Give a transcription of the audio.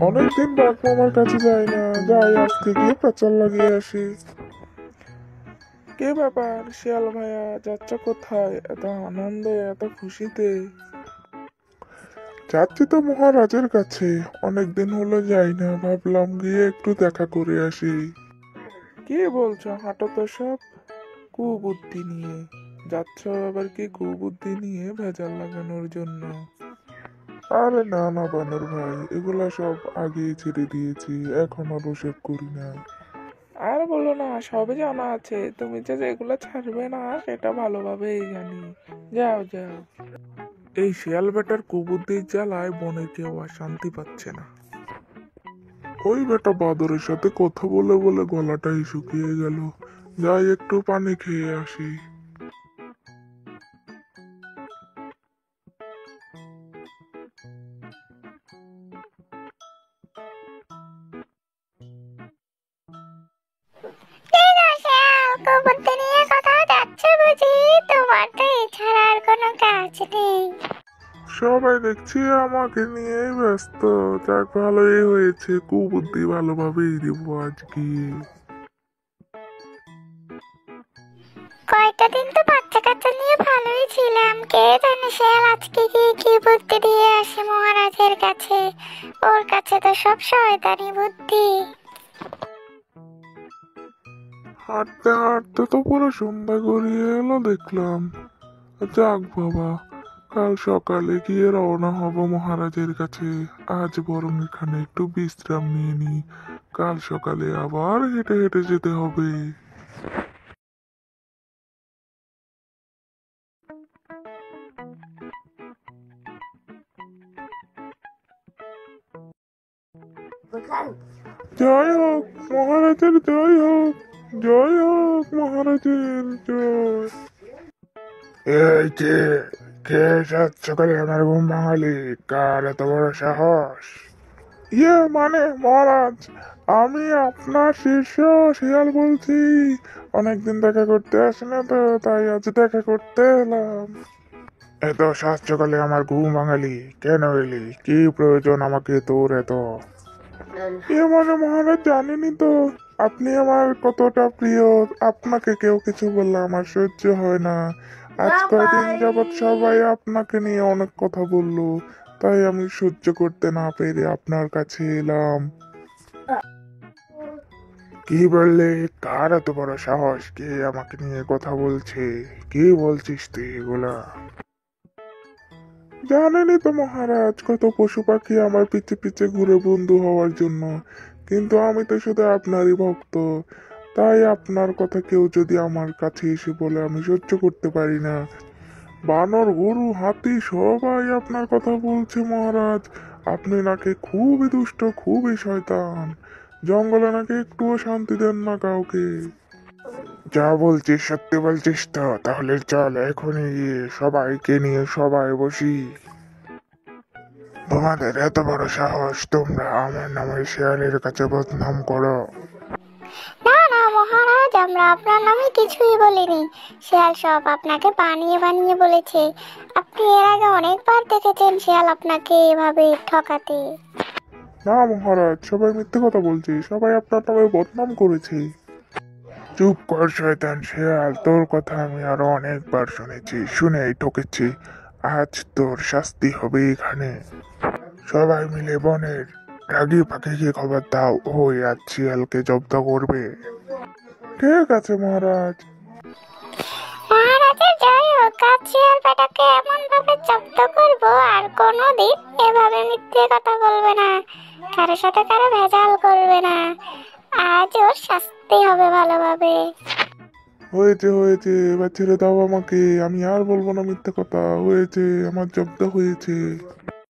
অনেকদিন বাপ মামার কাছে যাই না, যাই আজকে গিয়ে পেঁচাল লাগিয়ে আসি। কে ব্যাপার শিয়াল ভাইয়া, যাচ্ছ কোথায় এত আনন্দে এত খুশিতে? যাচ্ছি তো মহারাজের কাছে, অনেকদিন হলো যাই না, ভাবলাম গিয়ে একটু দেখা করে আসি। কি বলছো, হাঁটো তো সব কুবুদ্ধি নিয়ে যাচ্ছ, আবার কি কুবুদ্ধি নিয়ে ভেজাল লাগানোর জন্য? আরে না না বানর ভাই, এগুলা সব আগেই ছেড়ে দিয়েছি, এখন আর ওসব করি না। আর বলো না, সবই জানা আছে, তুমি যে যেগুলো ছাড়বে না সেটা ভালোভাবেই জানি। যাও যাও। এই শিয়াল বেটার কুবুদ্ধির জ্বালায় বনে কেউ আর শান্তি পাচ্ছে না। ওই বেটা বাদরের সাথে কথা বলে বলে গলাটাই শুকিয়ে গেল, যাই একটু পানি খেয়ে আসি। কুকুরকে নিয়ে কোথাও যাচ্ছ বুঝি? তোমার তো এছাড়া আর কোনো কাজ নেই। সবাই দেখছি আমাকে নিয়েই ব্যস্ত, যাক ভালোই হয়েছে, কুবুদ্ধি ভালোভাবেই দিব আজকে। কয়টা দিন তো বাচ্চা কাচ্চা নিয়ে ভালোই ছিলাম, কে জানে শিয়াল আজকে গিয়ে কি বুদ্ধি দিয়ে আসে মহারাজের কাছে। ওর কাছে তো সব শয়তানি বুদ্ধি। হাঁটতে হাঁটতে তো পুরো সন্ধ্যা গড়িয়ে এলো দেখলাম। যাক বাবা, কাল সকালে গিয়ে রওনা হব মহারাজের কাছে। আজ বরং এখানে একটু বিশ্রাম নিয়ে নি, কাল সকালে আবার হেঁটে হেঁটে যেতে হবে। জয় হোক মহারাজের, জয় হোক, জয় হোক মহারাজের জয়। এই কে, কে সাত সকালে আমার ঘুম ভাঙালি? কার এত বড় সাহস? মানে মহারাজ, আমি আপনার শিষ্য শিয়াল বলছি। অনেকদিন দেখা করতে আসি না তো, তাই আজ দেখা করতে এলাম। এত সাত সকালে আমার ঘুম ভাঙালি কেন এলি? কি প্রয়োজন আমাকে তোর এত? মানে মহারাজ, জানেনই তো আপনি আমার কতটা প্রিয়। আপনাকে কেউ কিছু বললে আমার সহ্য হয় না। আজ কয়দিন যাবৎ সবাই আপনাকে নিয়ে অনেক কথা বললো, তাই আমি সহ্য করতে না পেরে আপনার কাছে এলাম। কি বললে? কার এত বড় সাহস? কে আমাকে নিয়ে কথা বলছে? কি বলছিস তুই এগুলা? জানেনই তো মহারাজ, কত পশু পাখি আমার পিছে পিছে ঘুরে বন্ধু হওয়ার জন্য, কিন্তু আমি তো শুধু আপনারই ভক্ত। তাই আপনার কথা কেউ যদি আমার কাছে এসে বলে আমি সহ্য করতে পারি না। বানর, গরু, হাতি সবাই আপনার কথা বলছে মহারাজ। আপনি নাকি খুবই দুষ্ট, খুবই শয়তান, জঙ্গলে নাকি একটুও শান্তি দেন না কাউকে। যা বলছিস সত্যি বলছিস তো? তাহলে চল এখনই গিয়ে সবাইকে নিয়ে সবাই বসি। তোমাদের এত বড় সাহস, তোমরা আমার নামে শিয়ালের কাছে বদনাম করো? না না মহারাজ, আমরা আপনার নামে কিছুই বলিনি। শিয়াল সব আপনাকে বানিয়ে বানিয়ে বলেছে। আপনি এর আগে অনেকবার দেখেছেন শিয়াল আপনাকে এভাবে ঠকাতে। না মহারাজ, সবাই মিথ্যে কথা বলছে, সবাই আপনার নামে বদনাম করেছে। চুপ কর শয়তান শিয়াল, তোর কথা আমি আরো অনেকবার শুনেছি, শুনেই ঠকেছি। আজ তোর শাস্তি হবে এখানে। সবাই মিলে বনের রাগী পাখিকে খবর দাও, ওই আজ শিয়ালকে জব্দ করবে। ঠিক আছে মহারাজ। মহারাজের জয় হোক, আজ শিয়াল বেটাকে এমন ভাবে জব্দ করবো আর কোনোদিন এভাবে মিথ্যে কথা বলবে না, কারোর সাথে কারো ভেজাল করবে না। আজ ওর শাস্তি হবে ভালোভাবে। হয়েছে হয়েছে, এবার ছেড়ে দাও আমাকে, আমি আর বলবো না মিথ্যে কথা। হয়েছে, আমার জব্দ হয়েছে।